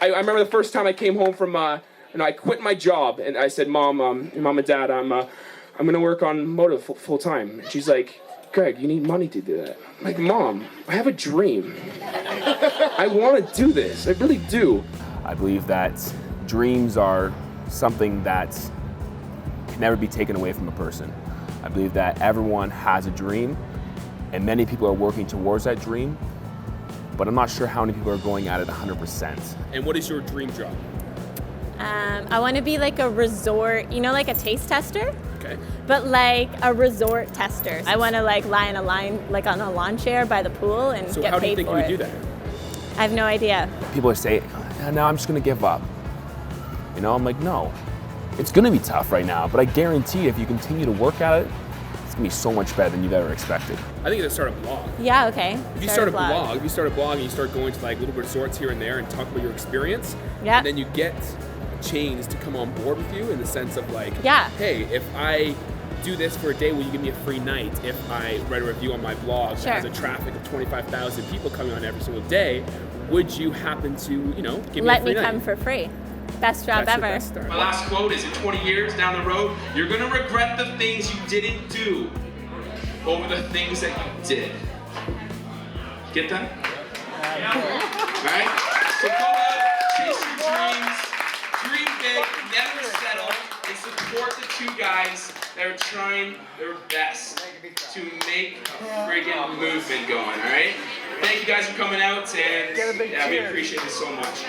I remember the first time I came home from, I quit my job, and I said, Mom and Dad, I'm gonna work on Motive full time. And she's like, Greg, you need money to do that. I'm like, Mom, I have a dream. I want to do this. I really do. I believe that dreams are something that can never be taken away from a person. I believe that everyone has a dream, and many people are working towards that dream, but I'm not sure how many people are going at it 100%. And what is your dream job? I want to be like a resort, like a taste tester, Okay. but like a resort tester. I want to like lie in a line, like on a lawn chair by the pool and So get how do you paid think you for would it. do that? I have no idea. People say, no, I'm just gonna give up. I'm like, no. It's gonna be tough right now, but I guarantee if you continue to work at it, it's gonna be so much better than you've ever expected. I think you start a blog. Yeah, okay. If you start a blog, and you start going to like little resorts here and there and talk about your experience, Yeah. and then you get chains to come on board with you in the sense of like, Yeah. hey, if I do this for a day, will you give me a free night? If I write a review on my blog that has a traffic of 25,000 people coming on every single day, would you happen to, give me a free night? Let me come for free. Best job That's your ever. best start. My last quote is, in 20 years down the road, you're gonna regret the things you didn't do over the things that you did. Get that? Right? So go out, chase your dreams, dream big, never settle, and support the two guys that are trying their best to make a friggin' movement going, alright? Thank you guys for coming out, and we appreciate it so much.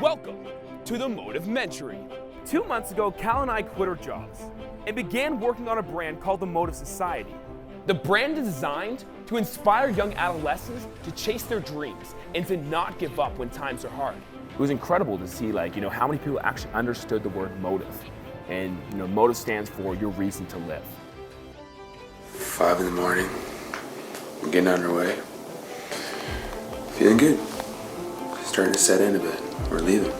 Welcome to the Motivementary. 2 months ago, Cal and I quit our jobs and began working on a brand called the Motive Society. The brand is designed to inspire young adolescents to chase their dreams and to not give up when times are hard. It was incredible to see how many people actually understood the word motive. And motive stands for your reason to live. 5 in the morning, I'm getting underway. Feeling good. Starting to set in a bit. We're leaving.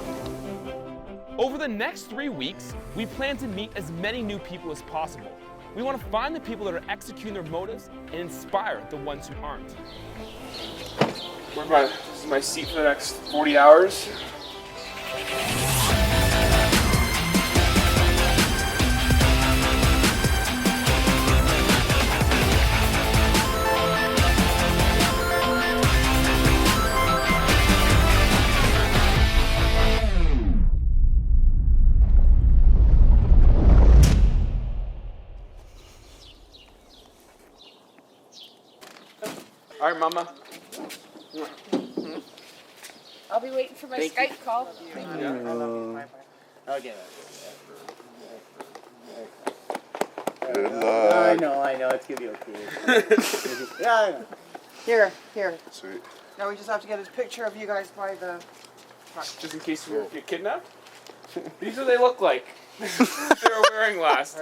Over the next 3 weeks, we plan to meet as many new people as possible. We want to find the people that are executing their motives and inspire the ones who aren't. This is my seat for the next 40 hours. All right, Mama. I'll be waiting for my Skype call. Okay. Good luck. I know, it's gonna be okay. Yeah, I know. Here. Sweet. Now we just have to get a picture of you guys by the truck. Just in case you get kidnapped. These are what they look like. They were wearing last.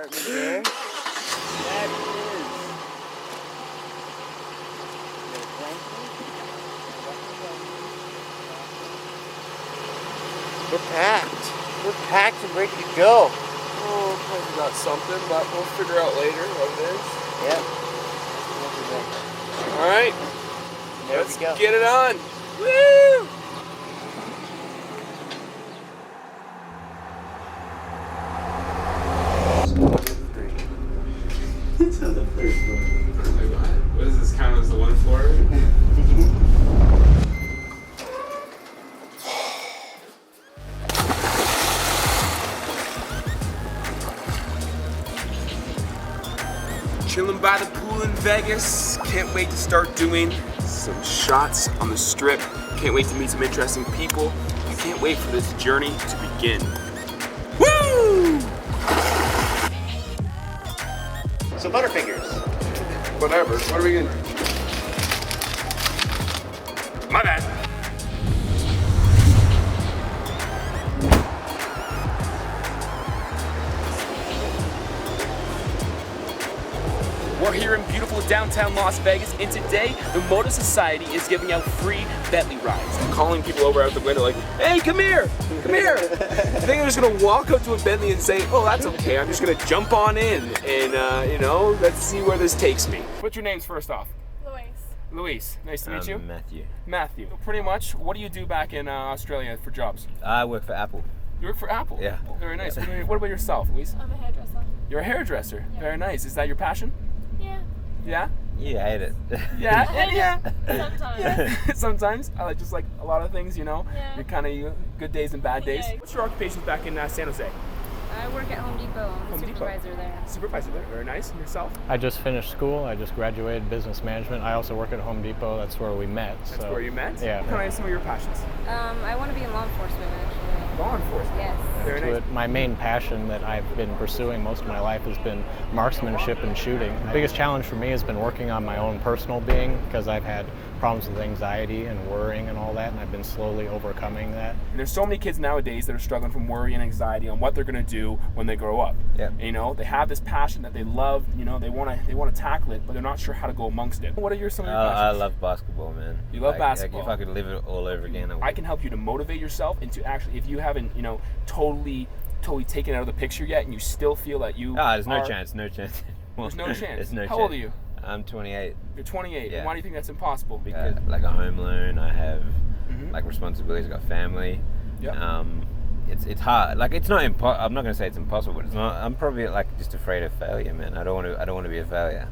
We're packed. We're packed and ready to go. Oh, probably got something, but we'll figure out later what it is. Yeah. All right. There Let's we go. get it on. Woo! It's on the first one. Wait, what? What does this count as the one floor? Chilling by the pool in Vegas. Can't wait to start doing some shots on the strip. Can't wait to meet some interesting people. I can't wait for this journey to begin. Woo! So Butterfingers. Whatever. What are we gonna? My bad. We're here in beautiful downtown Las Vegas, and today the Motive Society is giving out free Bentley rides. I'm calling people over out the window like, hey, come here, come here. I think I'm just gonna walk up to a Bentley and say, oh, that's okay. I'm just gonna jump on in and, let's see where this takes me. What's your names first off? Louise. Luis, nice to meet you. Matthew. Matthew. Pretty much, what do you do back in Australia for jobs? I work for Apple. You work for Apple? Yeah. Very nice. What about yourself, Luis? I'm a hairdresser. You're a hairdresser. Yeah. Very nice. Is that your passion? Yeah. Yeah? You hate it. Yeah? Yeah. Sometimes. Yeah. Sometimes. I like just like a lot of things, you know. Yeah. You're kind of good days and bad days. Yeah. What's your occupations back in San Jose? I work at Home Depot. I'm Home the Depot. supervisor there. Supervisor there. Very nice. And yourself? I just finished school. I just graduated business management. I also work at Home Depot. That's where we met. That's where you met? Yeah. What kind of some of your passions? I want to be in law enforcement, actually. Law enforcement? Yes. Very nice. My main passion that I've been pursuing most of my life has been marksmanship and shooting. The biggest challenge for me has been working on my own personal being because I've had problems with anxiety and worrying and all that, and I've been slowly overcoming that. And there's so many kids nowadays that are struggling from worry and anxiety on what they're going to do when they grow up. Yeah. And, you know, they have this passion that they love, you know, they want to tackle it, but they're not sure how to go amongst it. What are some of your passions? I love basketball, man. You love basketball. Like if I could live it all over again, I would. I can help you to motivate yourself and to actually, if you haven't, you know, totally taken it out of the picture yet and you still feel that you there's no are- chance, no chance. There's no chance. There's no How chance. old are you? I'm 28. You're 28. Yeah. And why do you think that's impossible? Because like a home loan, I have like responsibilities, I got family. Yeah. It's hard. Like it's not I'm not gonna say it's impossible, but it's not. I'm probably like just afraid of failure, man. I don't want to be a failure.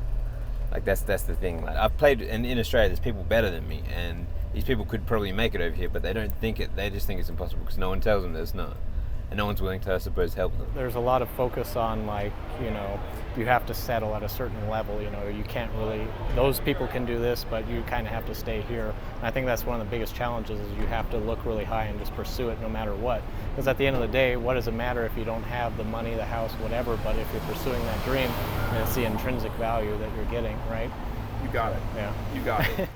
Like that's the thing. Like I've played in Australia. There's people better than me, and these people could probably make it over here, but they don't think it. They just think it's impossible because no one tells them that it's not, and no one's willing to, I suppose, help them. There's a lot of focus on, like, you know, you have to settle at a certain level. You know, you can't really, those people can do this, but you kind of have to stay here. And I think that's one of the biggest challenges is you have to look really high and just pursue it no matter what. Because at the end of the day, what does it matter if you don't have the money, the house, whatever, but if you're pursuing that dream, and it's the intrinsic value that you're getting, right? You got it. Yeah. You got it.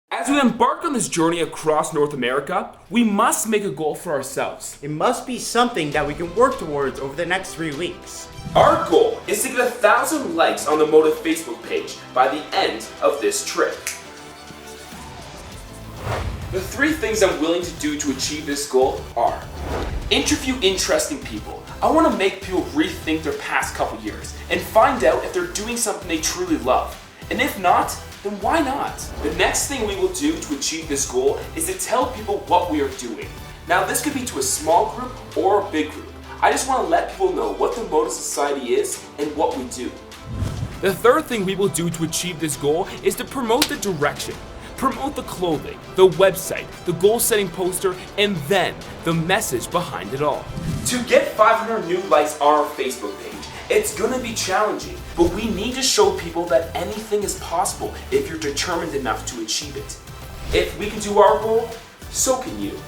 As we embark on this journey across North America, we must make a goal for ourselves. It must be something that we can work towards over the next 3 weeks. Our goal is to get 1,000 likes on the Motive Facebook page by the end of this trip. The 3 things I'm willing to do to achieve this goal are: interview interesting people. I want to make people rethink their past couple years and find out if they're doing something they truly love. And if not, then why not? The next thing we will do to achieve this goal is to tell people what we are doing. Now this could be to a small group or a big group. I just want to let people know what the Motive Society is and what we do. The third thing we will do to achieve this goal is to promote the direction. Promote the clothing, the website, the goal-setting poster, and then the message behind it all. To get 500 new likes on our Facebook page, it's gonna be challenging, but we need to show people that anything is possible if you're determined enough to achieve it. If we can do our goal, so can you.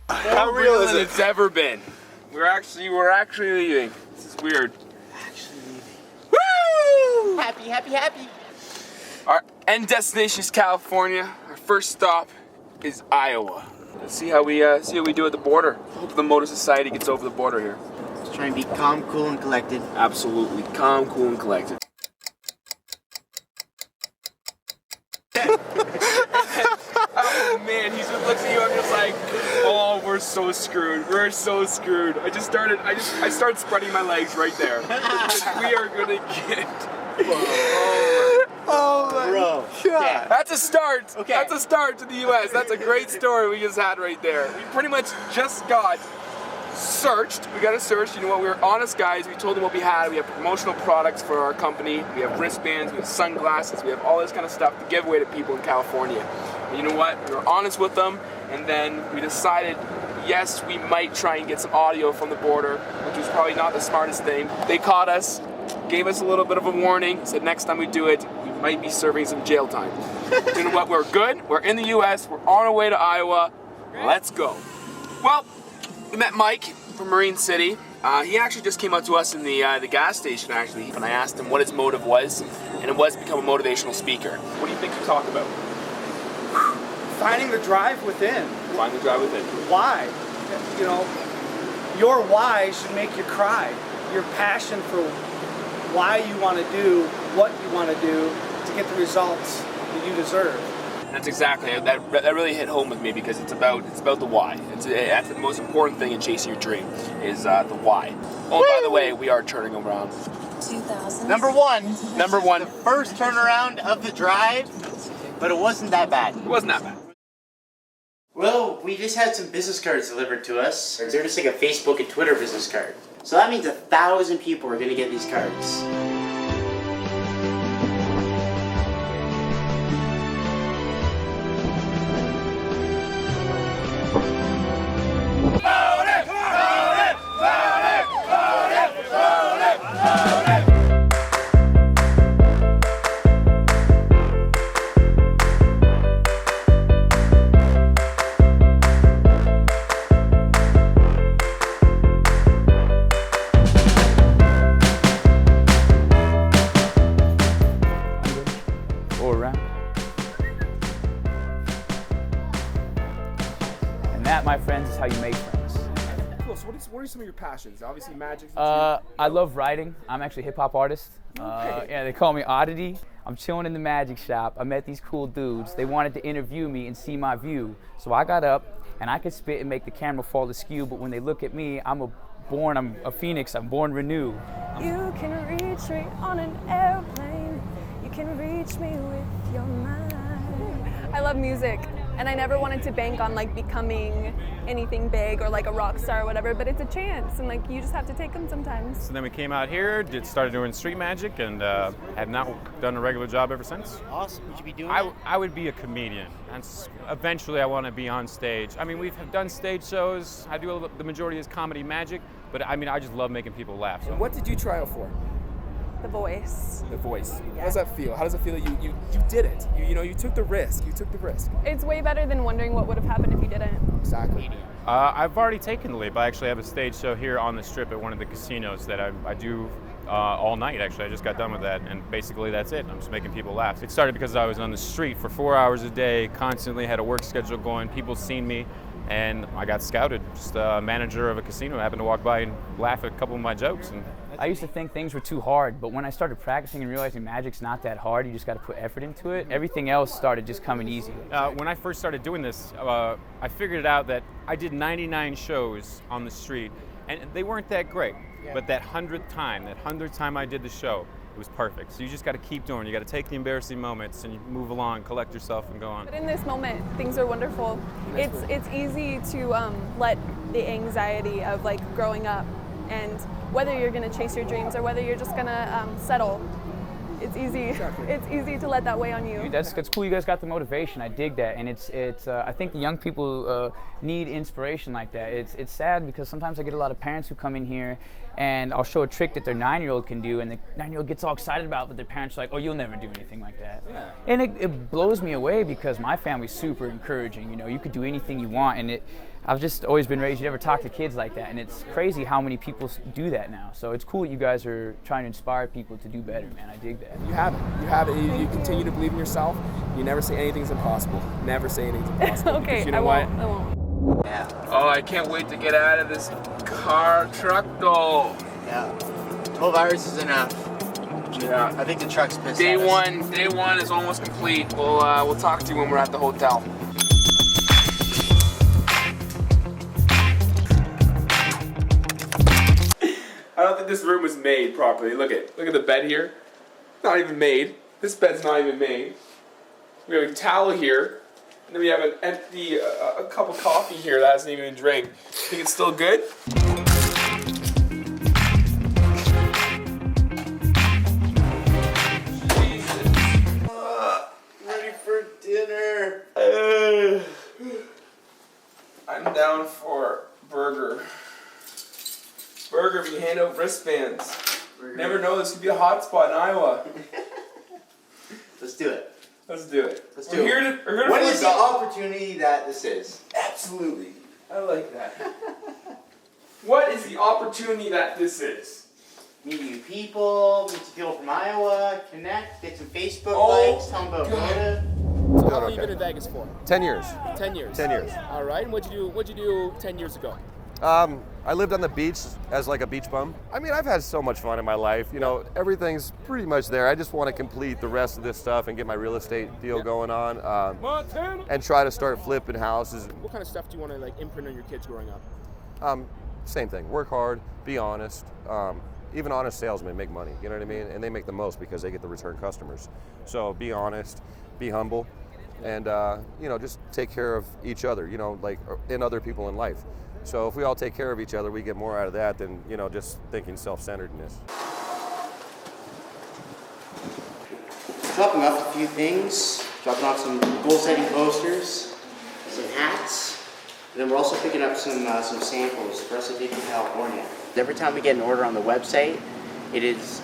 How real is it? It's ever been. We're actually leaving. This is weird. Woo! Happy, happy, happy. Our end destination is California. Our first stop is Iowa. Let's see how we do at the border. Hope the Motive Society gets over the border here. Just trying to be calm, cool, and collected. Absolutely calm, cool, and collected. Oh man, he just looks at you. I'm just like, oh, we're so screwed. We're so screwed. I started spreading my legs right there. We are gonna get. Oh my Bro. God. That's a start. Okay. That's a start to the U.S. That's a great story we just had right there. We pretty much just got searched. We got a search. You know what? We were honest guys. We told them what we had. We have promotional products for our company. We have wristbands. We have sunglasses. We have all this kind of stuff to give away to people in California. And you know what? We were honest with them, and then we decided, yes, we might try and get some audio from the border, which was probably not the smartest thing. They caught us, gave us a little bit of a warning, said next time we do it, we might be serving some jail time. You know what? We're good. We're in the U.S. We're on our way to Iowa. Let's go. Well, we met Mike from Marine City. He actually just came up to us in the gas station, actually, and I asked him what his motive was, and it was to become a motivational speaker. What do you think you talk about? Finding the drive within. Find the drive within. Why? You know, your why should make you cry. Your passion for why you want to do what you want to do to get the results that you deserve. That's exactly that really hit home with me because it's about the why. That's the most important thing in chasing your dream is the why. Oh, by the way, we are turning around. 2000. Number one. The first turnaround of the drive, but it wasn't that bad. It wasn't that bad. Well, we just had some business cards delivered to us. They're just like a Facebook and Twitter business card. So that means 1,000 people are gonna get these cards. That, my friends, is how you make friends. Cool. So what are some of your passions? Obviously, magic. I love writing. I'm actually a hip hop artist. Yeah, they call me Oddity. I'm chilling in the magic shop. I met these cool dudes. They wanted to interview me and see my view. So I got up and I could spit and make the camera fall askew. But when they look at me, I'm a phoenix. I'm born renewed. You can reach me on an airplane. You can reach me with your mind. I love music, and I never wanted to bank on like becoming anything big or like a rock star or whatever, but it's a chance, and like you just have to take them sometimes. So then we came out here, started doing street magic, and have not done a regular job ever since. Awesome. Would you be doing I would be a comedian, and eventually I want to be on stage. I mean, we've done stage shows. I do the majority is comedy magic, but I mean, I just love making people laugh. So. And what did you try out for? The Voice. The Voice. Yeah. How does that feel? How does it feel that you did it? You took the risk. You took the risk. It's way better than wondering what would have happened if you didn't. Exactly. I've already taken the leap. I actually have a stage show here on the Strip at one of the casinos that I do all night, actually. I just got done with that, and basically that's it. I'm just making people laugh. It started because I was on the street for 4 hours a day, constantly had a work schedule going. People seen me, and I got scouted. Just a manager of a casino happened to walk by and laugh at a couple of my jokes. And I used to think things were too hard, but when I started practicing and realizing magic's not that hard, you just got to put effort into it, everything else started just coming easy. When I first started doing this, I figured out that I did 99 shows on the street, and they weren't that great. Yeah. But that 100th time I did the show, it was perfect. So you just got to keep doing. You got to take the embarrassing moments and you move along, collect yourself, and go on. But in this moment, things are wonderful. It's easy to let the anxiety of like growing up and whether you're going to chase your dreams or whether you're just going to settle. It's easy. Exactly. It's easy to let that weigh on you. Dude, that's cool. You guys got the motivation. I dig that, and it's. I think the young people need inspiration like that. It's sad because sometimes I get a lot of parents who come in here, and I'll show a trick that their 9-year-old can do, and the 9-year-old gets all excited about it, but their parents are like, "Oh, you'll never do anything like that." Yeah. And it blows me away because my family's super encouraging. You could do anything you want, and I've just always been raised, you never talk to kids like that, and it's crazy how many people do that now. So it's cool that you guys are trying to inspire people to do better, man. I dig that. You have it. You continue to believe in yourself. You never say anything's impossible. Never say anything's impossible. Okay, you know I won't. Yeah. Oh, I can't wait to get out of this truck though. Yeah. 12 hours is enough. Yeah. I think the truck's pissed Day at us. Day one is almost complete. We'll talk to you when we're at the hotel. I don't think this room was made properly. Look at the bed here. Not even made. This bed's not even made. We have a towel here. And then we have an empty a cup of coffee here that hasn't even been drank. Think it's still good? Ready for dinner. I'm down for burger. Burger, we hand out wristbands. Never know, this could be a hot spot in Iowa. Let's do it. Let's do it. Let's do it. What is the opportunity that this is? Absolutely. I like that. What is the opportunity that this is? Meet new people, meet some people from Iowa, connect, get some Facebook likes, tell them about Motive. How long have you been in Vegas for? 10 years. 10 years. 10 years. All right. And what'd you do 10 years ago? I lived on the beach as like a beach bum. I mean, I've had so much fun in my life. You know, everything's pretty much there. I just want to complete the rest of this stuff and get my real estate deal going on, and try to start flipping houses. What kind of stuff do you want to like imprint on your kids growing up? Same thing. Work hard, be honest. Even honest salesmen make money. You know what I mean? And they make the most because they get the return customers. So be honest, be humble, and you know, just take care of each other. You know, like in other people in life. So if we all take care of each other, we get more out of that than, you know, just thinking self-centeredness. Dropping off a few things. Dropping off some goal-setting posters, some hats, and then we're also picking up some samples for us to take to California. Every time we get an order on the website, it is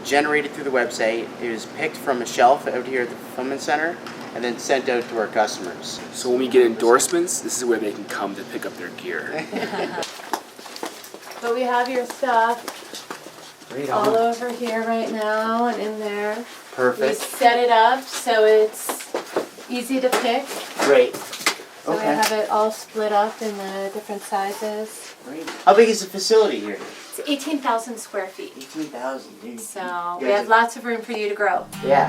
generated through the website. It is picked from a shelf out here at the fulfillment center, and then sent out to our customers. So when we get endorsements, this is where they can come to pick up their gear. But we have your stuff Right all on. over here right now and in there. We Perfect. set it up so it's easy to pick. Great. So we Okay. have it all split up in the different sizes. Great. How big is the facility here? It's 18,000 square feet. 18,000. So we have lots of room for you to grow. Yeah.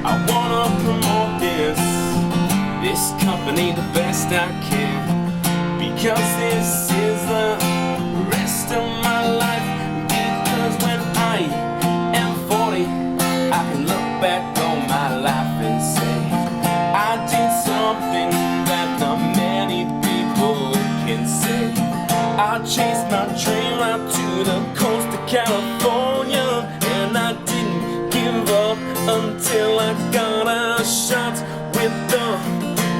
I wanna promote this company the best I can, because this is the rest of my life. Because when I am 40, I can look back on my life and say I did something that not many people can say. I chased my dream out to the coast of California, and I didn't give up until I got a shot with the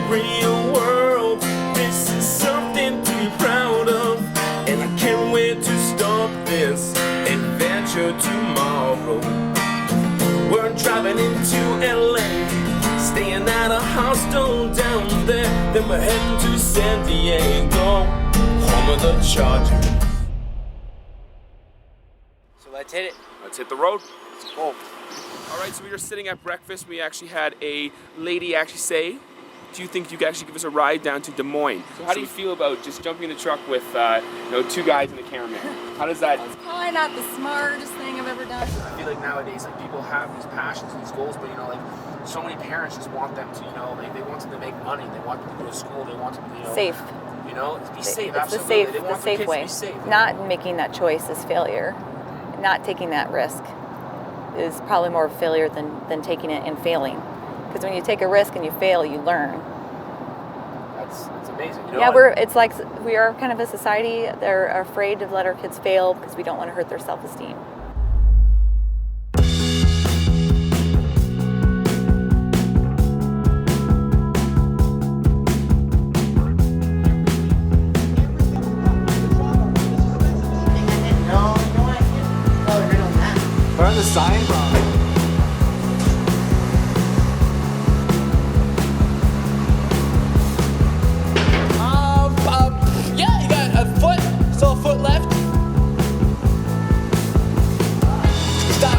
real world. This is something to be proud of, and I can't wait to start this adventure tomorrow. We're driving into LA, staying at a hostel down there, then we're heading to San Diego, home of the Chargers. So let's hit it. Let's hit the road. Let's go. All right, so we were sitting at breakfast. We actually had a lady actually say, do you think you could actually give us a ride down to Des Moines? So how do you feel about just jumping in the truck with two guys and a cameraman? How does that... It's probably not the smartest thing I've ever done. I feel like nowadays, like, people have these passions and these goals, but, so many parents just want them to, they want them to make money, they want them to go to school, they want them to, Safe. Be safe, It's absolutely. the They want safe kids way. to be safe. Not making that choice is failure. Not taking that risk is probably more of a failure than taking it and failing. Because when you take a risk and you fail, you learn. That's amazing. It's like we are kind of a society that are afraid to let our kids fail because we don't want to hurt their self-esteem. Learn the sign wrong. Yeah, you got a foot, still a foot left. Stop.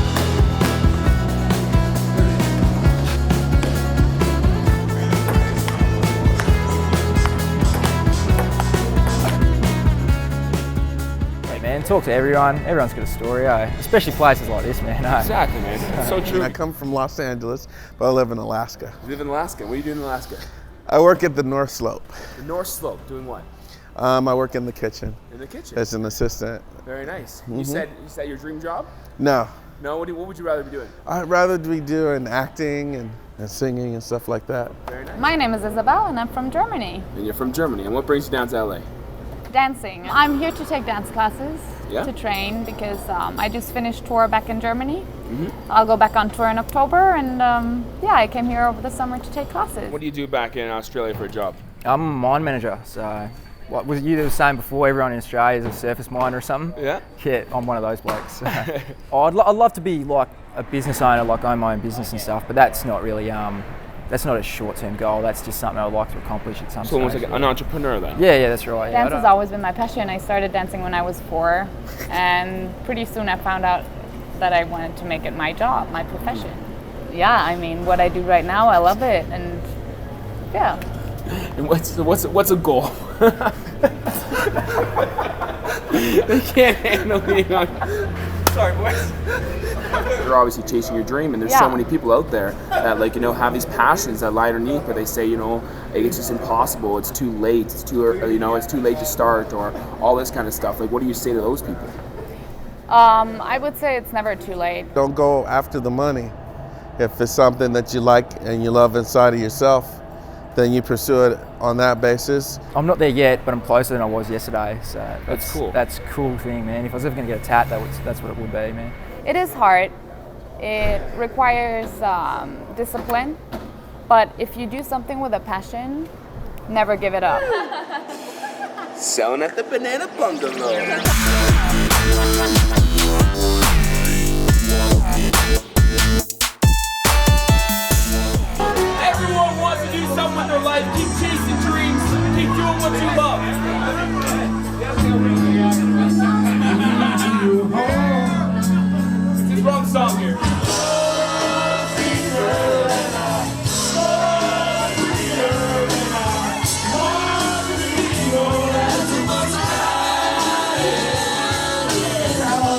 Hey man, talk to everyone. Everyone's got a story, especially places like this, man. Exactly, man. It's so true. I come from Los Angeles, but I live in Alaska. You live in Alaska. What are you doing in Alaska? I work at the North Slope. The North Slope. Doing what? I work in the kitchen. In the kitchen? As an assistant. Very nice. Mhm. You said your dream job? No. No? What would you rather be doing? I'd rather be doing acting and singing and stuff like that. Very nice. My name is Isabel and I'm from Germany. And you're from Germany. And what brings you down to LA? Dancing. I'm here to take dance classes, Yeah? to train, because I just finished tour back in Germany. Mm-hmm. I'll go back on tour in October, and I came here over the summer to take classes. What do you do back in Australia for a job? I'm a mine manager, so what was you were saying before, everyone in Australia is a surface miner or something? Yeah. Yeah, I'm one of those blokes. I'd love to be like a business owner, like own my own business and stuff, but that's not really, that's not a short-term goal. That's just something I'd like to accomplish at some So almost stage. like an entrepreneur then? Yeah, that's right. Dance has always been my passion. I started dancing when I was 4, and pretty soon I found out that I wanted to make it my job, my profession. Yeah, I mean, what I do right now, I love it, and yeah. And what's a goal? They can't handle being on. Sorry, boys. You're obviously chasing your dream, and there's so many people out there that, like, you know, have these passions that lie underneath, but they say, you know, it's just impossible. It's too late. It's too, you know, it's too late to start, or all this kind of stuff. Like, what do you say to those people? I would say it's never too late. Don't go after the money. If it's something that you like and you love inside of yourself, then you pursue it on that basis. I'm not there yet, but I'm closer than I was yesterday. So that's cool. That's a cool thing, man. If I was ever going to get a tat, that's what it would be, man. It is hard. It requires discipline, but if you do something with a passion, never give it up. Selling at the Banana Bungalow. Everyone wants to do something with their life. Keep chasing dreams. Keep doing what you love. It's his wrong song here.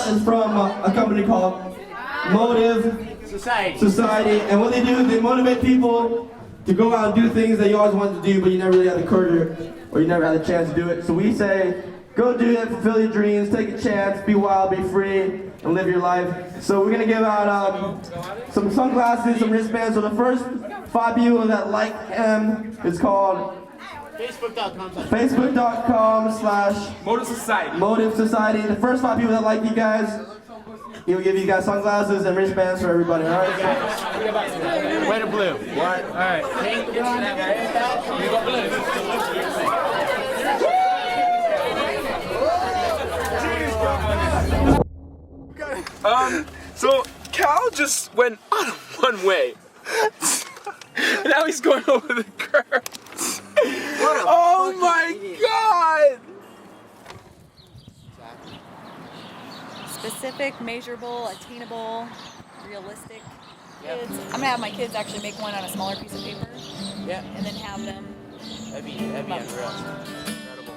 Is from a company called Society, and what they do, they motivate people to go out and do things that you always wanted to do, but you never really had the courage or you never had the chance to do it. So we say, go do it, fulfill your dreams, take a chance, be wild, be free, and live your life. So we're gonna give out some sunglasses, some wristbands. So the first 5 people that like him is called Motive Society. Motive Society. The first 5 people that like you guys, he'll give you guys sunglasses and wristbands for everybody, all right? Way to blue. What? All right. Pink. You got blue. So Cal just went on one way. Now he's going over the curb. Oh my God! Specific, measurable, attainable, realistic. Kids. I'm gonna have my kids actually make one on a smaller piece of paper. Yeah. And then have them. That'd be unreal. Incredible.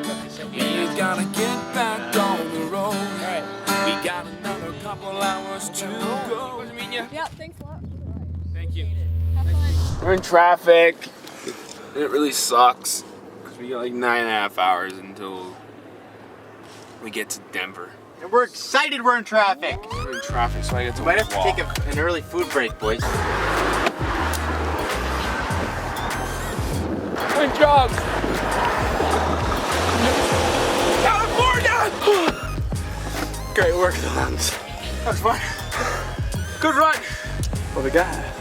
For sure. We gotta get back on the road. Alright. We got another couple hours to go. Yeah, thanks a lot. Thank you. Have fun. We're in traffic. It really sucks because we got like 9.5 hours until we get to Denver. And we're excited we're in traffic. We're in traffic, so I get to We might have to walk. take an early food break, boys. Good job. California! Great work, the lungs. That was fun. Good run. Oh, the guy.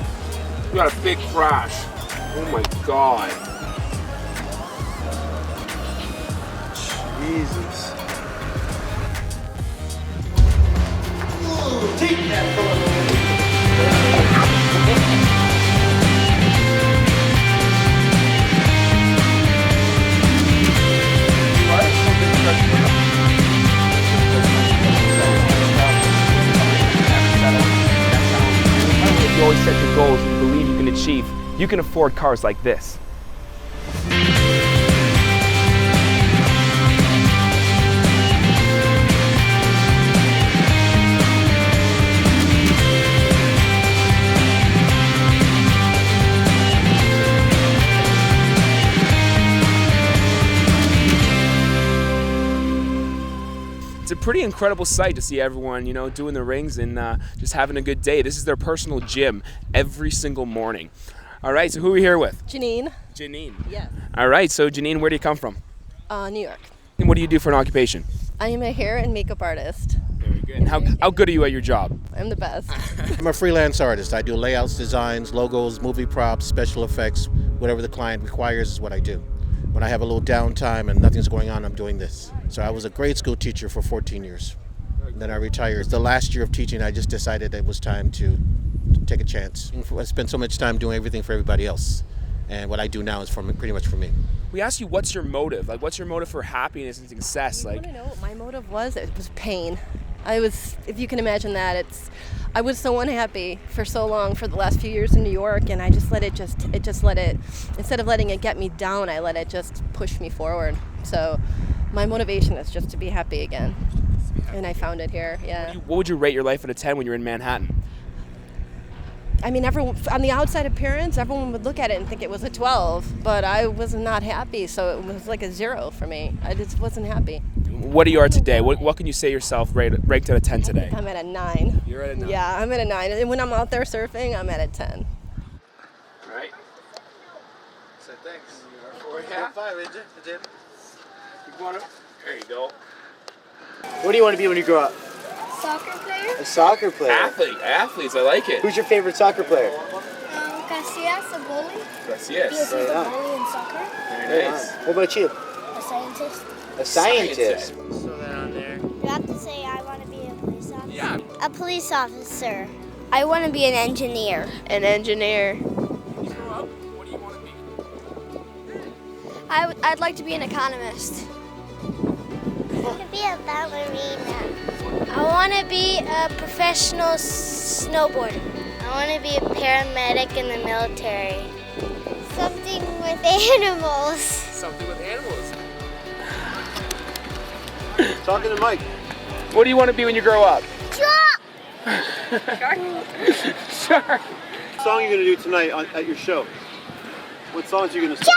We got a big crash. Oh my God. Jesus. Take that If you always set your goals and you believe you can achieve, you can afford cars like this. It's a pretty incredible sight to see everyone, you know, doing the rings and just having a good day. This is their personal gym every single morning. All right, so who are we here with? Janine. Janine. Yes. All right, so Janine, where do you come from? New York. And what do you do for an occupation? I am a hair and makeup artist. Very good. And how good are you at your job? I'm the best. I'm a freelance artist. I do layouts, designs, logos, movie props, special effects. Whatever the client requires is what I do. When I have a little downtime and nothing's going on, I'm doing this. So I was a grade school teacher for 14 years. Then I retired. The last year of teaching, I just decided it was time to take a chance. I spent so much time doing everything for everybody else. And what I do now is pretty much for me. We asked you, what's your motive? Like, what's your motive for happiness and success? You want to know what my motive was? It was pain. If you can imagine that, I was so unhappy for so long for the last few years in New York, and I just let it instead of letting it get me down, I let it just push me forward. So my motivation is just to be happy again. And I found it here, yeah. What would you rate your life out of 10 when you're in Manhattan? I mean, everyone, on the outside appearance, everyone would look at it and think it was a 12, but I was not happy, so it was like a 0 for me. I just wasn't happy. What are you today? What can you say yourself ranked out of 10 today? I'm at a 9. You're at a 9? Yeah, I'm at a 9. And when I'm out there surfing, I'm at a 10. All right. So thanks. Yeah. There you go. What do you want to be when you grow up? Soccer player? A soccer player. Athletes, I like it. Who's your favorite soccer player? Casillas, a goalie. Gracias. He is a goalie in soccer. Very nice. What about you? A scientist. A scientist. Throw that on there. You have to say I want to be a police officer. Yeah. A police officer. I want to be an engineer. An engineer. What do you want to be? I'd like to be an economist. I want to be a ballerina. I want to be a professional snowboarder. I want to be a paramedic in the military. Something with animals. Something with animals. Talking to Mike. What do you want to be when you grow up? Shark. Sure. What song are you going to do tonight at your show? What songs are you going to sing?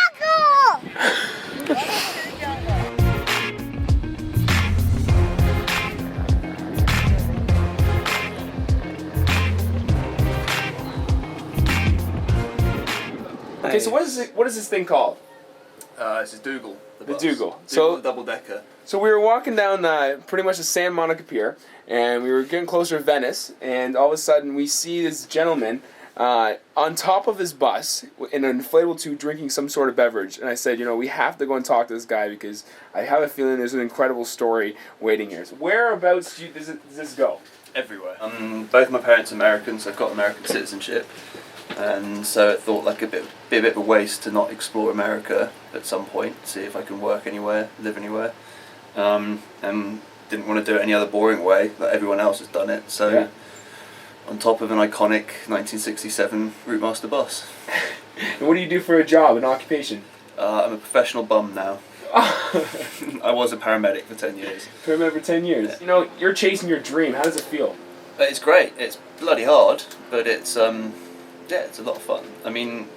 Okay, so what is this thing called? It's a Dougal. The Dougal. So double decker. So we were walking down pretty much the Santa Monica Pier, and we were getting closer to Venice, and all of a sudden we see this gentleman on top of his bus in an inflatable tube drinking some sort of beverage. And I said, we have to go and talk to this guy because I have a feeling there's an incredible story waiting here. So whereabouts does this go? Everywhere. Both my parents are Americans. I've got American citizenship. And so I thought be a bit of a waste to not explore America at some point, see if I can work anywhere, live anywhere, and didn't want to do it any other boring way, like everyone else has done it, so yeah. On top of an iconic 1967 Routemaster bus. And what do you do for a job, an occupation? I'm a professional bum now. I was a paramedic for 10 years. Paramedic for 10 years. Yeah. You're chasing your dream. How does it feel? It's great. It's bloody hard, but it's it's a lot of fun. I mean,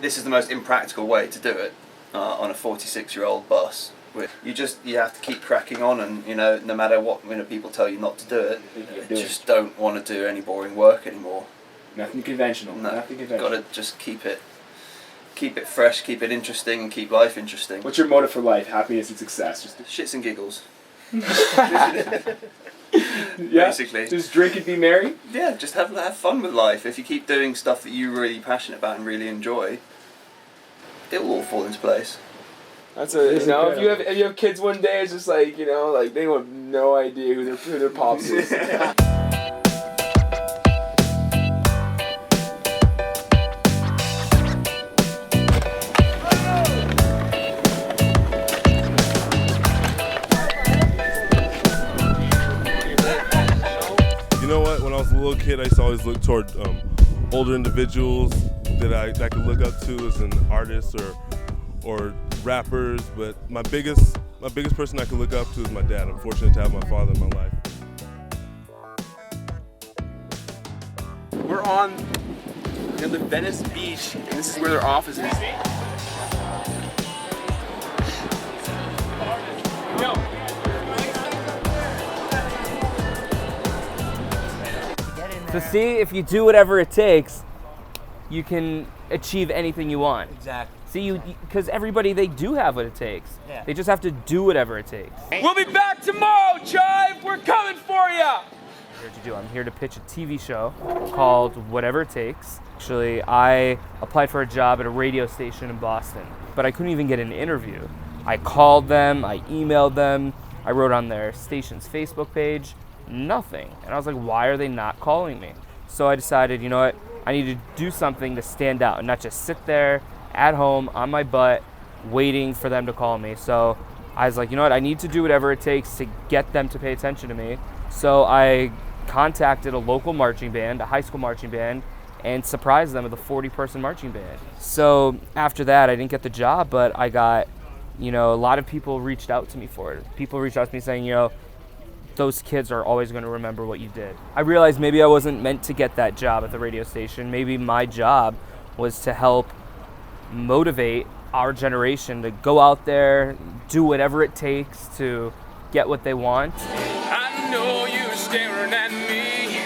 this is the most impractical way to do it on a 46-year-old bus. You have to keep cracking on, and no matter what people tell you not to do it, you just don't want to do any boring work anymore. Nothing conventional. No, nothing conventional. Got to just keep it fresh, keep it interesting, and keep life interesting. What's your motive for life? Happiness and success? Just shits and giggles. Yeah, basically. Just drink and be merry? Yeah, just have fun with life. If you keep doing stuff that you're really passionate about and really enjoy, it will all fall into place. That's if you have kids one day, it's just they have no idea who their pops is. When I was a little kid, I used to always look toward older individuals that I could look up to as an artist or rappers. But my biggest person I could look up to is my dad. I'm fortunate to have my father in my life. We're on the Venice Beach, and this is where their office is. To see if you do whatever it takes, you can achieve anything you want. Exactly. See, because everybody, they do have what it takes. Yeah. They just have to do whatever it takes. We'll be back tomorrow, Chive. We're coming for you. I'm here to pitch a TV show called Whatever It Takes. Actually, I applied for a job at a radio station in Boston, but I couldn't even get an interview. I called them, I emailed them, I wrote on their station's Facebook page. Nothing. And I was like, why are they not calling me? So I decided, I need to do something to stand out and not just sit there at home on my butt waiting for them to call me. So I was like, I need to do whatever it takes to get them to pay attention to me. So I contacted a local marching band, a high school marching band, and surprised them with a 40-person marching band. So after that, I didn't get the job, but I got, a lot of people reached out to me for it. People reached out to me saying, those kids are always going to remember what you did. I realized maybe I wasn't meant to get that job at the radio station. Maybe my job was to help motivate our generation to go out there, do whatever it takes to get what they want. I know you're staring at me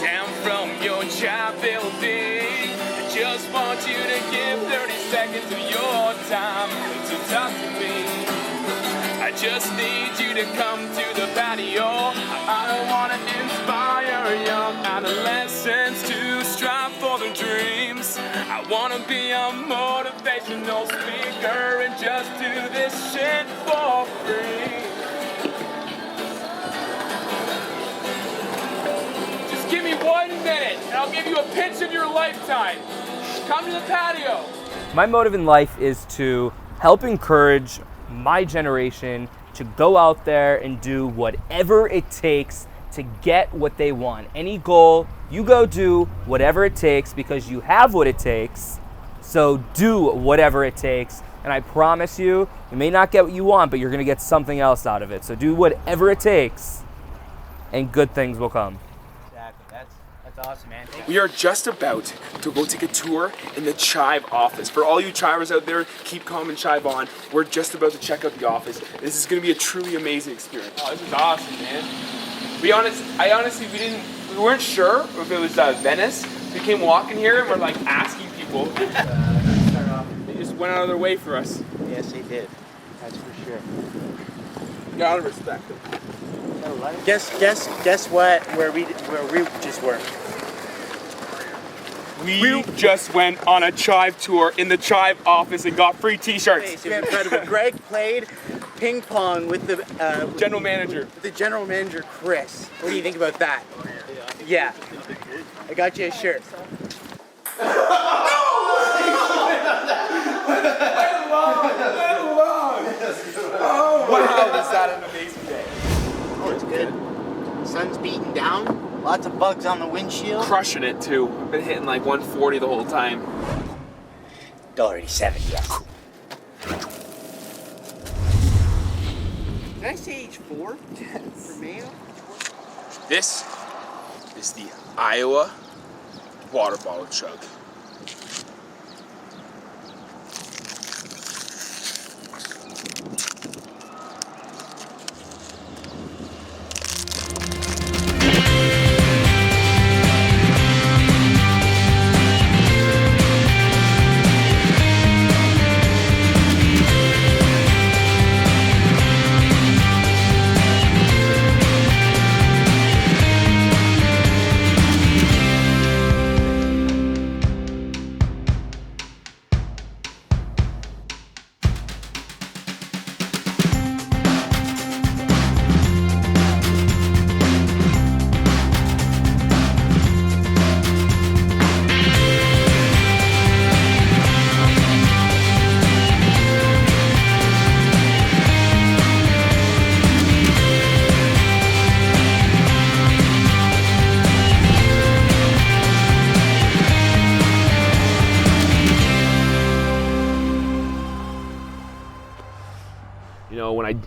down from your job building. I just want you to give 30 seconds of your time to talk to me. I just need you to come to the patio. I want to inspire young adolescents to strive for their dreams. I want to be a motivational speaker and just do this shit for free. Just give me 1 minute and I'll give you a pitch of your lifetime. Come to the patio. My motive in life is to help encourage my generation to go out there and do whatever it takes to get what they want. Any goal, you go do whatever it takes because you have what it takes. So do whatever it takes. And I promise you, you may not get what you want, but you're gonna get something else out of it. So do whatever it takes and good things will come. That's awesome, man. We are just about to go take a tour in the Chive office. For all you Chivers out there, keep calm and chive on. We're just about to check out the office. This is going to be a truly amazing experience. Oh, this is awesome, man. We weren't sure if it was Venice. We came walking here and we're like asking people. They just went out of their way for us. Yes, they did. That's for sure. You gotta respect them. Guess what? Where we just were. We just went on a Chive tour in the Chive office and got free t-shirts. It was incredible. Greg played ping pong with the general manager. The general manager, Chris. What do you think about that? Yeah. I got you a shirt. Wow, was that an amazing day. Oh, it's good. Sun's beating down. Lots of bugs on the windshield. Crushing it too. I've been hitting like 140 the whole time. $1.87, yes. Did I say age 4? Yes. For male? This is the Iowa water bottle chug.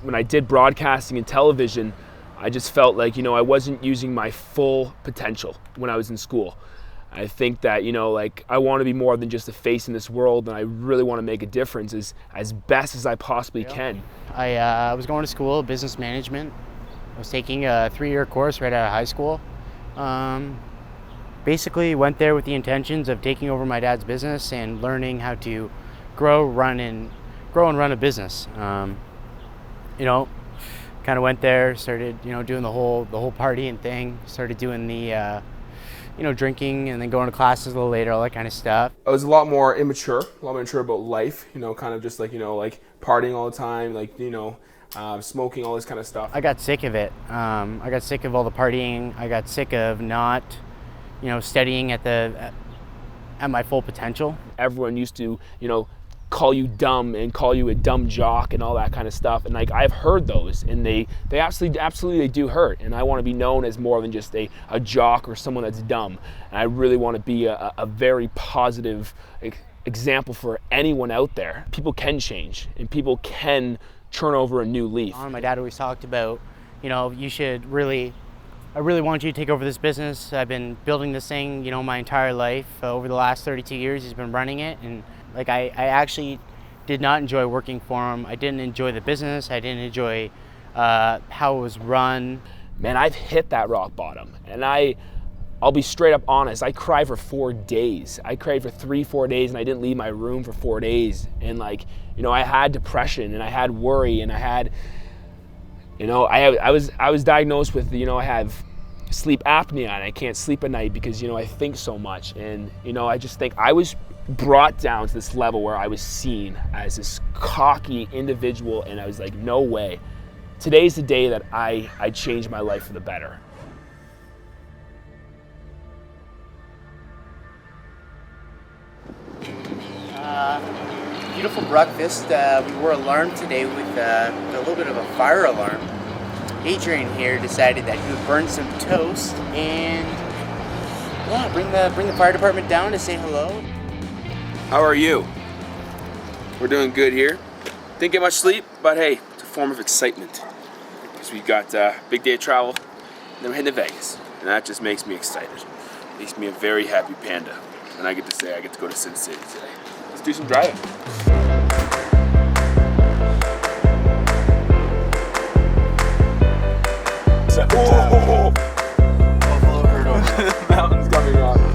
When I did broadcasting and television, I just felt like, I wasn't using my full potential when I was in school. I think that, I want to be more than just a face in this world, and I really want to make a difference as best as I possibly can. I was going to school, business management. I was taking a 3-year course right out of high school. Basically went there with the intentions of taking over my dad's business and learning how to grow and run a business. Kind of went there, started, doing the whole partying thing, started doing the, drinking and then going to classes a little later, all that kind of stuff. I was a lot more immature about life, kind of just like partying all the time, smoking, all this kind of stuff. I got sick of it. I got sick of all the partying. I got sick of not, studying at my full potential. Everyone used to, call you dumb and call you a dumb jock and all that kind of stuff. And like, I've heard those, and they absolutely they do hurt. And I want to be known as more than just a jock or someone that's dumb. And I really want to be a very positive example for anyone out there. People can change, and people can turn over a new leaf. My dad always talked about, you know, I really want you to take over this business. I've been building this thing, you know, my entire life. Over the last 32 years, he's been running it. And like, I actually did not enjoy working for him. I didn't enjoy the business. I didn't enjoy how it was run. Man, I've hit that rock bottom. And I'll be straight up honest, I cried for 4 days. I cried for 3-4 days, and I didn't leave my room for 4 days. And like, you know, I had depression, and I had worry, and I had, you know, I was diagnosed with, you know, I have sleep apnea, and I can't sleep at night because, you know, I think so much. And, you know, I just think I was brought down to this level where I was seen as this cocky individual, and I was like, no way. Today's the day that I changed my life for the better. Beautiful breakfast. We were alarmed today with a little bit of a fire alarm. Adrian here decided that he would burn some toast and yeah, bring the fire department down to say hello. How are you? We're doing good here. Didn't get much sleep, but hey, it's a form of excitement because we got a big day of travel, and then we're heading to Vegas, and that just makes me excited. Makes me a very happy panda, and I get to say I get to go to Sin City today. Let's do some driving. Oh! Buffalo herd over. Mountains coming on.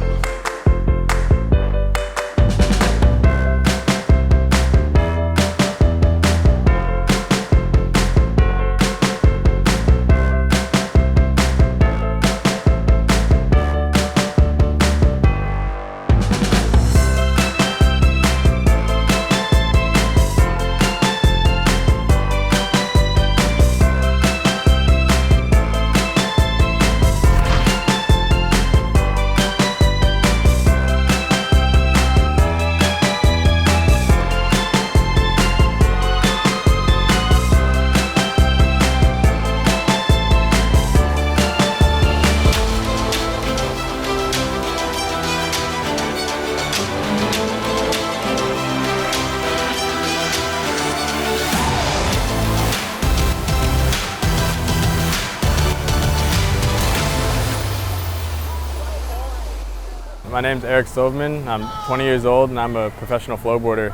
My name's Eric Silverman. I'm 20 years old and I'm a professional flowboarder.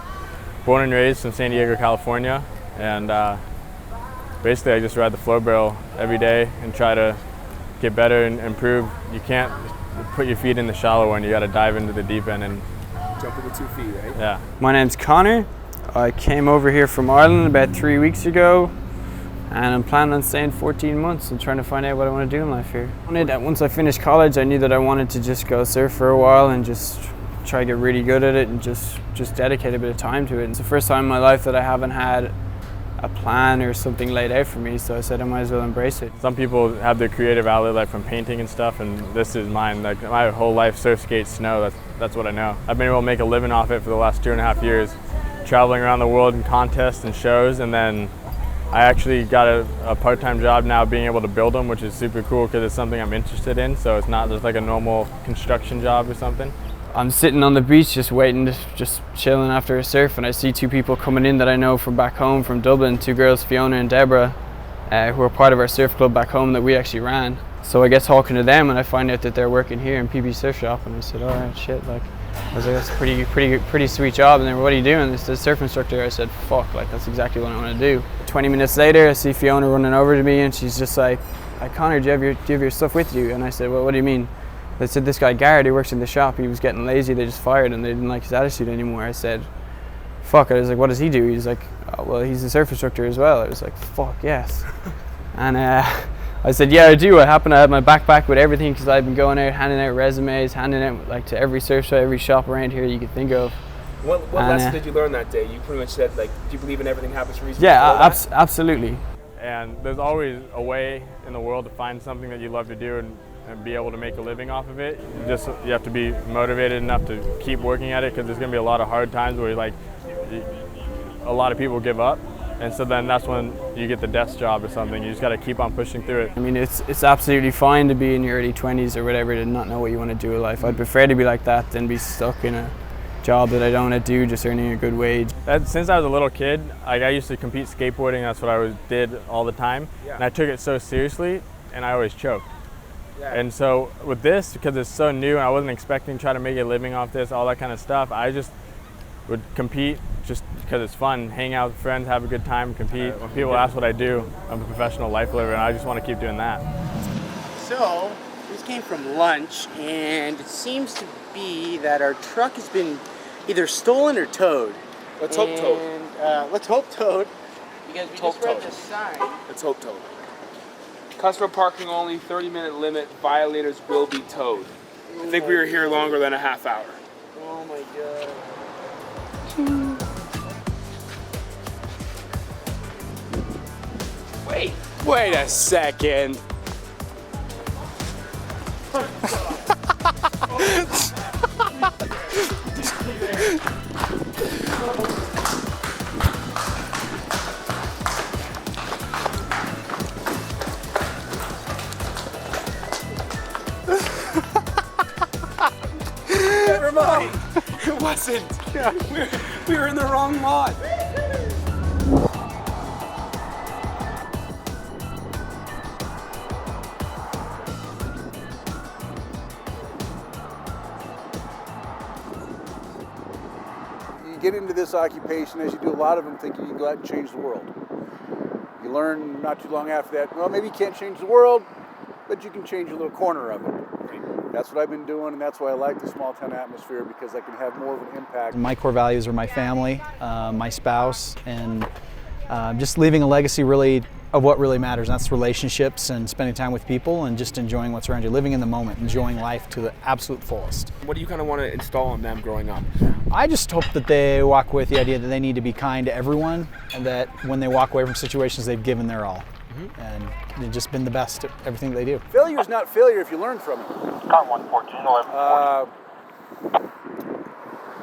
Born and raised in San Diego, California. And basically I just ride the flow barrel every day and try to get better and improve. You can't put your feet in the shallow end, you gotta dive into the deep end and jump with the 2 feet, right? Yeah. My name's Connor. I came over here from Ireland about 3 weeks ago, and I'm planning on staying 14 months and trying to find out what I want to do in life here. Once I finished college, I knew that I wanted to just go surf for a while and just try to get really good at it and just dedicate a bit of time to it. It's the first time in my life that I haven't had a plan or something laid out for me, so I said I might as well embrace it. some people have their creative outlet like from painting and stuff, and this is mine. Like my whole life, surf, skate, snow, that's what I know. I've been able to make a living off it for the last 2.5 years, traveling around the world in contests and shows, and then I actually got a part-time job now being able to build them, which is super cool because it's something I'm interested in, so it's not just like a normal construction job or something. I'm sitting on the beach just waiting, just chilling after a surf, and I see two people coming in that I know from back home, from Dublin, two girls, Fiona and Deborah, who are part of our surf club back home that we actually ran. So I get talking to them and I find out that they're working here in PB Surf Shop, and I said, all right, shit, like, I was like, that's a pretty sweet job. And they were, what are you doing? They said, surf instructor. I said, fuck, like, that's exactly what I want to do. 20 minutes later, I see Fiona running over to me, and she's just like, hey, Connor, do you have your stuff with you? And I said, well, what do you mean? They said, this guy Garrett, who works in the shop, he was getting lazy, they just fired him, they didn't like his attitude anymore. I said, fuck. I was like, what does he do? He's like, oh, well, he's a surf instructor as well. I was like, fuck, yes. And I said, yeah, I do. I happen to have my backpack with everything because I've been going out, handing out resumes, handing out like to every surf shop, every shop around here you could think of. What lesson did you learn that day? You pretty much said, like, do you believe in everything happens for a reason? Yeah, absolutely. And there's always a way in the world to find something that you love to do and be able to make a living off of it. You have to be motivated enough to keep working at it, because there's going to be a lot of hard times where like a lot of people give up. And so then that's when you get the desk job or something. You just got to keep on pushing through it. I mean, it's absolutely fine to be in your early 20s or whatever, to not know what you want to do in life. I'd prefer to be like that than be stuck in a job that I don't want to do, just earning a good wage. Since I was a little kid, I used to compete skateboarding. That's what I did all the time. And I took it so seriously, and I always choked. And so with this, because it's so new and I wasn't expecting to try to make a living off this, all that kind of stuff, I just would compete just because it's fun, hang out with friends, have a good time, compete. When people ask what I do, I'm a professional life liver, and I just want to keep doing that. So, we just came from lunch, and it seems to be that our truck has been either stolen or towed. Let's hope towed. Let's hope towed, because we just read the sign. Let's hope towed. Customer parking only, 30-minute limit, violators will be towed. I think we were here longer than a half hour. Oh my god. Wait a second. Never mind. It wasn't. We were in the wrong lot. You get into this occupation, as you do a lot of them, thinking you can go out and change the world. You learn not too long after that, well, maybe you can't change the world, but you can change a little corner of it. That's what I've been doing, and that's why I like the small town atmosphere, because I can have more of an impact. My core values are my family, my spouse, and just leaving a legacy really of what really matters. And that's relationships and spending time with people and just enjoying what's around you, living in the moment, enjoying life to the absolute fullest. What do you kind of want to install on them growing up? I just hope that they walk with the idea that they need to be kind to everyone, and that when they walk away from situations, they've given their all. And they've just been the best at everything they do. Failure is not failure if you learn from it. Con 114, 1140.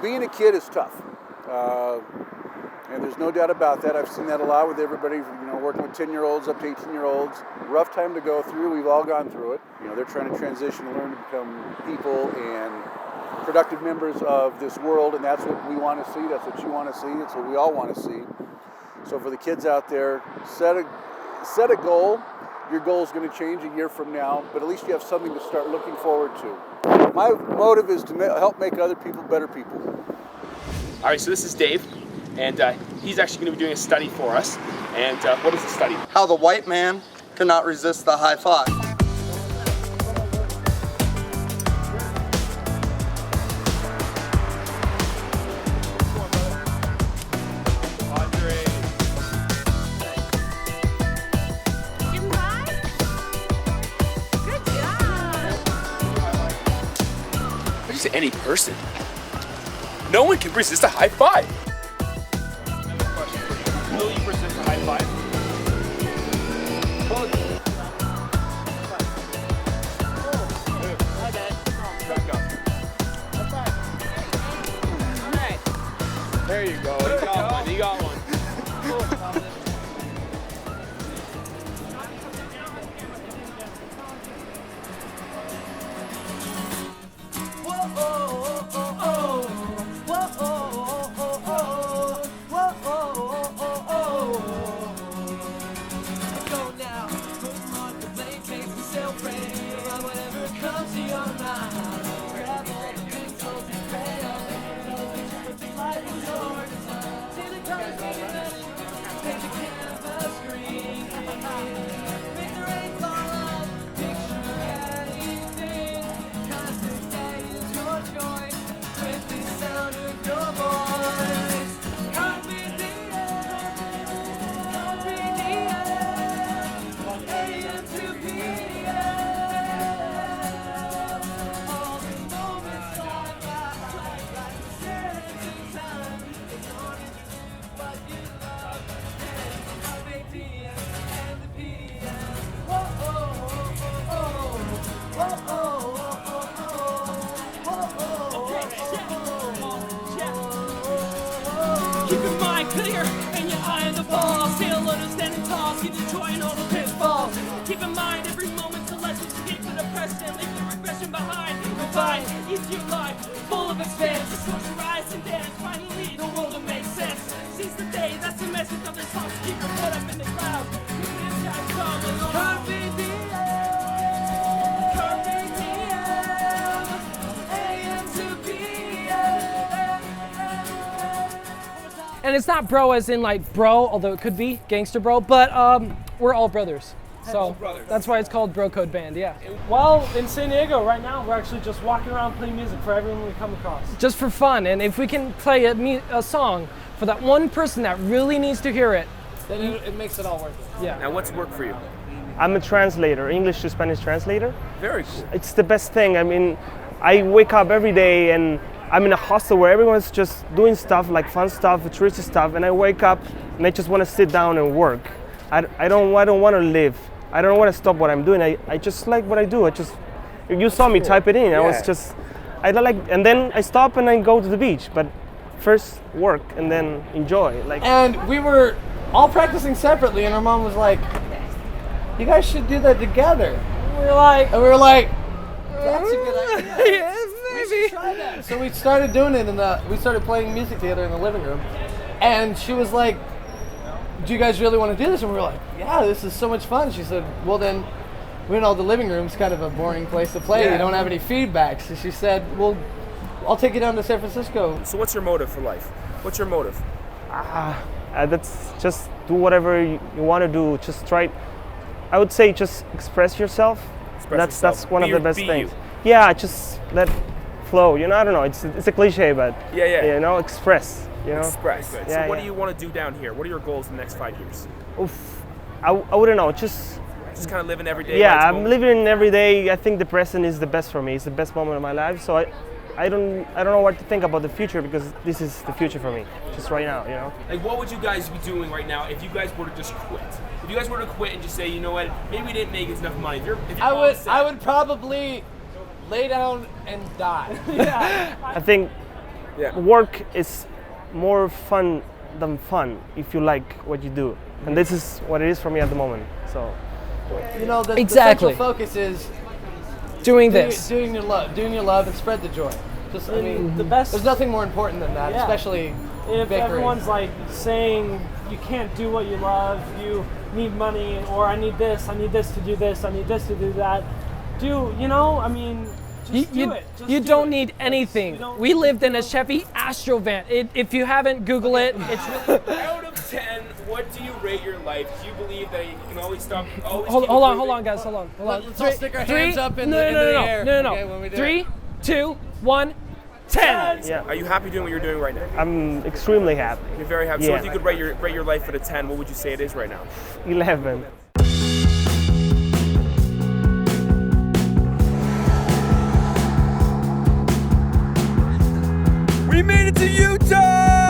Being a kid is tough. And there's no doubt about that. I've seen that a lot with everybody, working with 10-year-olds up to 18-year-olds. Rough time to go through. We've all gone through it. They're trying to transition and learn to become people and productive members of this world, and that's what we want to see. That's what you want to see. It's what we all want to see. So for the kids out there, set a goal. Your goal is going to change a year from now, but at least you have something to start looking forward to. My motive is to help make other people better people. All right, so this is Dave, and he's actually going to be doing a study for us. And what is the study? How the white man cannot resist the high five. To any person. No one can resist a high five. Will you resist a high five? There you go. He got one. He got one. Keep your mind clear and your eye on the ball. Stay alert and standing tall, see the joy in all the pitfalls. Keep in mind every moment the lessons you keep the depression, leave the regression behind. You'll find easier life, full of expanse. Just close your eyes and dance, finally the world will make sense. Seize the day, that's the message of this song. Keep your foot up in the clouds. Carpe diem, carpe diem, AM to PM. And it's not bro as in like bro, although it could be gangster bro, but we're all brothers. So that's why it's called Bro Code Band, yeah. Well, in San Diego right now, we're actually just walking around playing music for everyone we come across. Just for fun, and if we can play a song for that one person that really needs to hear it, Then it makes it all worth it. Yeah. Now, what's work for you? I'm a translator, English to Spanish translator. Very cool. It's the best thing. I mean, I wake up every day and I'm in a hostel where everyone's just doing stuff like fun stuff, touristy stuff, and I wake up and I just want to sit down and work. I don't want to live. I don't want to stop what I'm doing. I just like what I do. You saw me type it in. Yeah. I was just, I like, and then I stop and I go to the beach. But first work and then enjoy. Like. And we were all practicing separately, and our mom was like, "You guys should do that together." And we were like, "That's a good idea." Yes, We should try that. So we started doing it, and we started playing music together in the living room. And she was like, "Do you guys really want to do this?" And we were like, "Yeah, this is so much fun." She said, "Well then, we know the living room's kind of a boring place to play. Yeah. You don't have any feedback." So she said, "Well, I'll take you down to San Francisco." So what's your motive for life? What's your motive? That's just do whatever you want to do. Just try. I would say just express yourself. That's one of the best things. Yeah, just let flow. You know, I don't know. It's a cliche, but Yeah. You know, express. You know, Express. So Yeah, what do yeah. you want to do down here? What are your goals in the next 5 years? Oof. I wouldn't know. Just kind of living every day. yeah, life's I'm moment. living every day. I think the present is the best for me. It's the best moment of my life. So I don't know what to think about the future because this is the future for me, just right now. You know. Like, what would you guys be doing right now if you guys were to just quit? If you guys were to quit and just say, you know what, maybe we didn't make enough money. If you're I would probably lay down and die. I think work is more fun than fun if you like what you do, and this is what it is for me at the moment. So, You know, the Exactly. central focus is doing this. doing your love, and spread the joy. Just, I mean, the best. There's nothing more important than that, Yeah. especially If bakery. everyone's like saying you can't do what you love, you need money, or I need this to do this, I need this to do that. You don't need anything. We lived in a Chevy Astro van. If you haven't, Google it. It's really. Out of 10, what do you rate your life? Do you believe that you can always stop? Always Hold keep on, improving? guys. Hold on. Let's all stick our hands up in the air. No. Okay, when we do 3, it. 2, 1, 10. Yeah. Are you happy doing what you're doing right now? I'm extremely happy. You're very happy. So Yeah. if you could rate your life at a 10, what would you say it is right now? 11. We made it to Utah!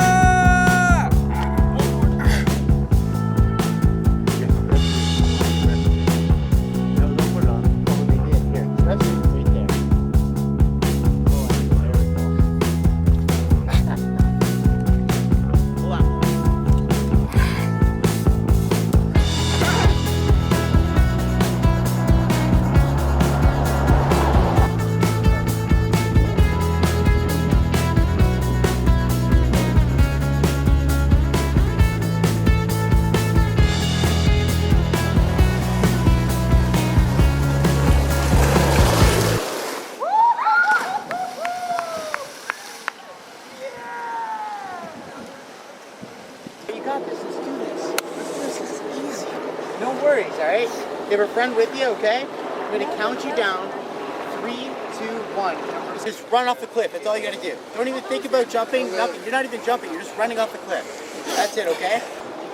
You got this. Let's do this. This is easy. No worries, all right? You have a friend with you, okay? I'm going to count you down. 3, 2, 1. Just run off the cliff. That's all you got to do. Don't even think about jumping. Nothing. You're not even jumping. You're just running off the cliff. That's it, okay?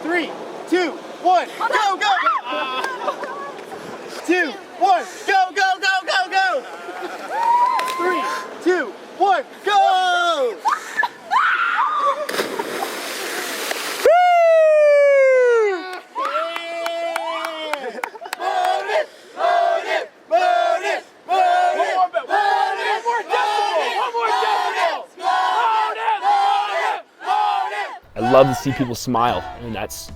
3, 2, 1. Go, go, go! 2, 1. Go, go, go, go, go! 3, 2, 1. Go! I love to see people smile, and that's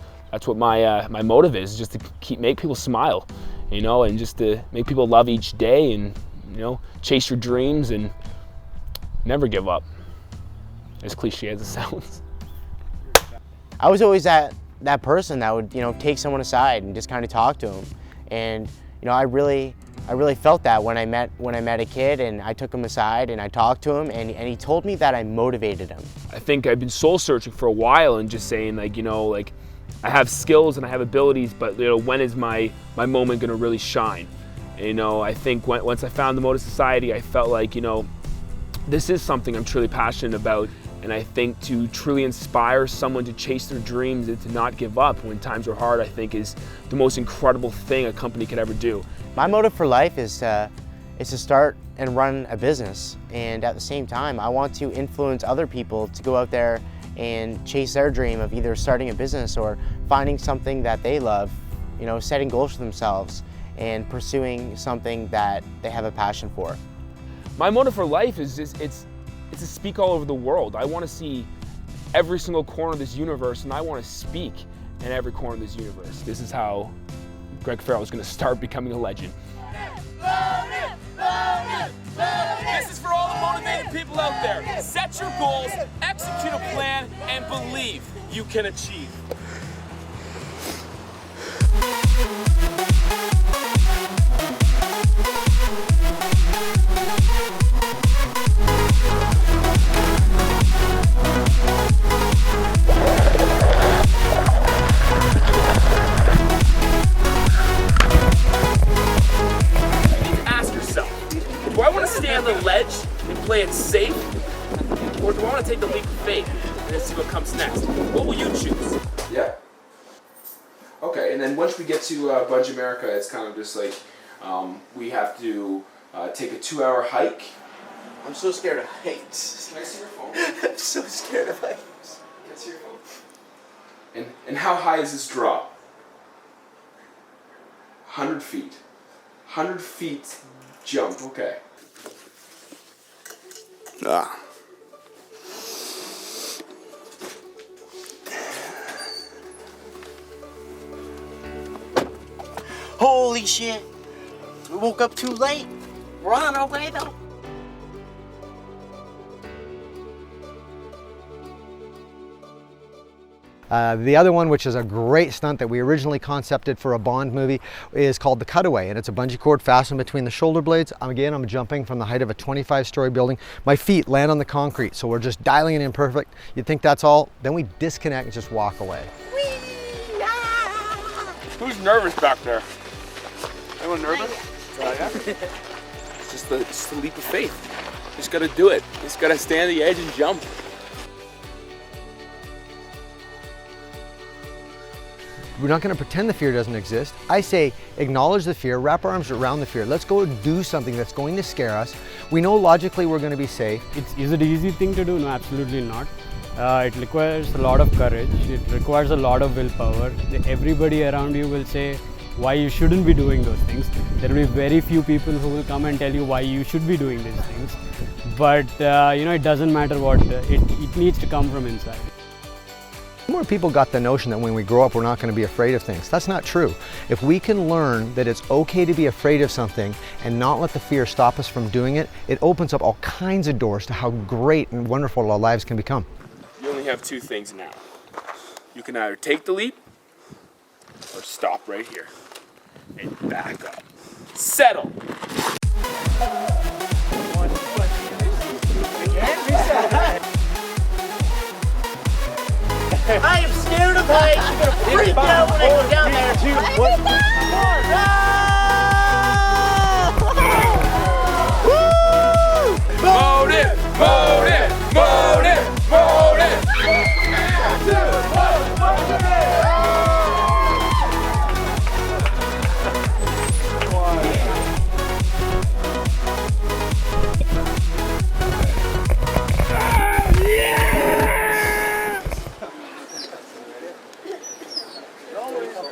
what my motive is, just to make people smile, you know, and just to make people love each day, and you know, chase your dreams and never give up. As cliche as it sounds. I was always that person that would, you know, take someone aside and just kind of talk to them, and you know, I really felt that when I met a kid and I took him aside and I talked to him, and he told me that I motivated him. I think I've been soul searching for a while and just saying, like, you know, like, I have skills and I have abilities, but you know, when is my moment gonna really shine? And, you know, I think once I found the Motive Society, I felt like, you know, this is something I'm truly passionate about. And I think to truly inspire someone to chase their dreams and to not give up when times are hard, I think is the most incredible thing a company could ever do. My motive for life is to start and run a business, and at the same time, I want to influence other people to go out there and chase their dream of either starting a business or finding something that they love, you know, setting goals for themselves and pursuing something that they have a passion for. My motive for life is just, it's to speak all over the world. I want to see every single corner of this universe, and I want to speak in every corner of this universe. This is how Greg Farrell is going to start becoming a legend. This is for all the motivated people out there. Set your goals, execute a plan, and believe you can achieve. Do I want to stay on the ledge and play it safe, or do I want to take the leap of faith and then see what comes next? What will you choose? Yeah. Okay, and then once we get to Bunch America, it's kind of just like we have to take a 2-hour hike. I'm so scared of heights. Can I see your phone? I'm so scared of heights. Can I see your phone? And how high is this drop? 100 feet. 100 feet jump, okay. Ah. Holy shit! We woke up too late. We're on our way though. The other one, which is a great stunt that we originally concepted for a Bond movie, is called The Cutaway, and it's a bungee cord fastened between the shoulder blades. Again, I'm jumping from the height of a 25-story building. My feet land on the concrete, so we're just dialing it in perfect. You'd think that's all, then we disconnect and just walk away. Who's nervous back there? Anyone nervous? It's just the leap of faith. You just gotta do it. You just gotta stand at the edge and jump. We're not going to pretend the fear doesn't exist. I say acknowledge the fear, wrap our arms around the fear. Let's go do something that's going to scare us. We know logically we're going to be safe. Is it an easy thing to do? No, absolutely not. It requires a lot of courage. It requires a lot of willpower. Everybody around you will say why you shouldn't be doing those things. There will be very few people who will come and tell you why you should be doing these things. But you know, it doesn't matter what, it needs to come from inside. More people got the notion that when we grow up we're not going to be afraid of things. That's not true. If we can learn that it's okay to be afraid of something and not let the fear stop us from doing it, it opens up all kinds of doors to how great and wonderful our lives can become. You only have two things now. You can either take the leap or stop right here and back up. Settle. I am scared of heights. I'm gonna freak out when I go down there. Motive, motive, motive, motive.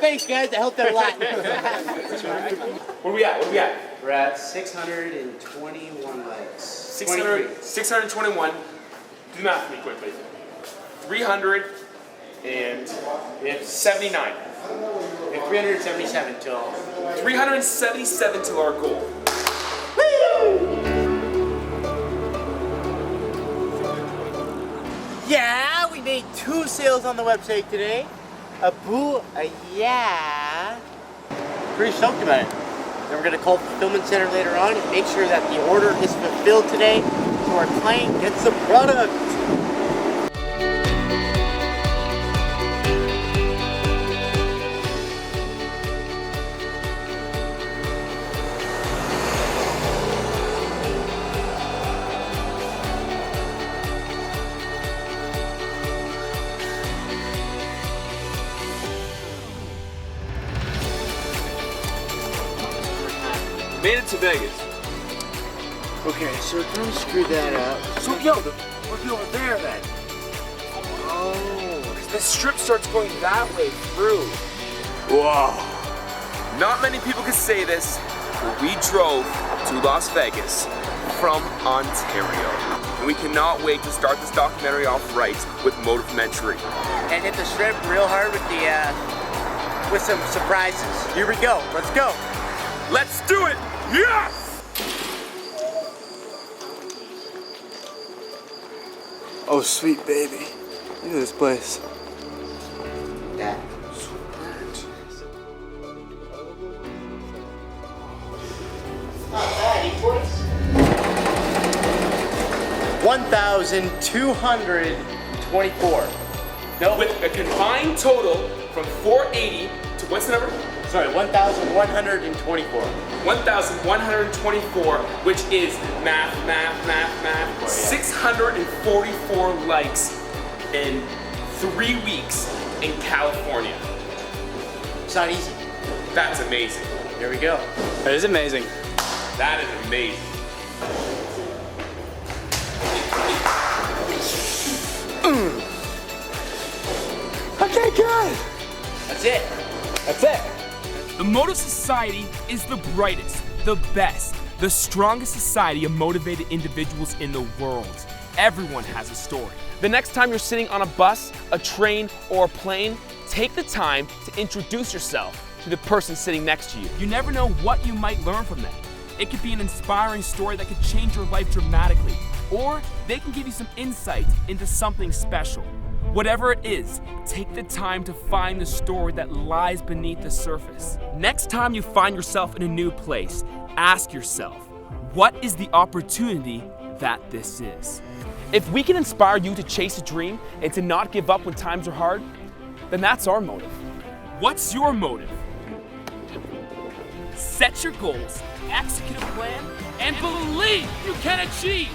Thanks, guys. That helped out a lot. Where we at? Where we at? We're at 621 legs. 621. Do the math for me quickly. 300 And we have 79. We have 377 till. 377 till our goal. Yeah, we made 2 sales on the website today. A boo, a yeah. Pretty stoked about it. Then we're gonna call the fulfillment center later on and make sure that the order is fulfilled today so our client gets the product. Made it to Vegas. Okay, so we're gonna screw that up. So yo, we'll be over there then. Oh, because the strip starts going that way through. Whoa. Not many people can say this, but we drove to Las Vegas from Ontario. And we cannot wait to start this documentary off right with Motivementary. And hit the strip real hard with the with some surprises. Here we go. Let's go. Let's do it! Yes! Oh, sweet baby. Look at this place. Yeah. Not bad, boys. 1,224. No. With a combined total from 480 to what's the number? Sorry, 1,124. 1,124, which is math, 644 likes in 3 weeks in California. It's not easy. That's amazing. Here we go. It is amazing. That is amazing. Okay, good. That's it. That's it. The Motive Society is the brightest, the best, the strongest society of motivated individuals in the world. Everyone has a story. The next time you're sitting on a bus, a train, or a plane, take the time to introduce yourself to the person sitting next to you. You never know what you might learn from them. It could be an inspiring story that could change your life dramatically, or they can give you some insight into something special. Whatever it is, take the time to find the story that lies beneath the surface. Next time you find yourself in a new place, ask yourself, what is the opportunity that this is? If we can inspire you to chase a dream and to not give up when times are hard, then that's our motive. What's your motive? Set your goals, execute a plan, and believe you can achieve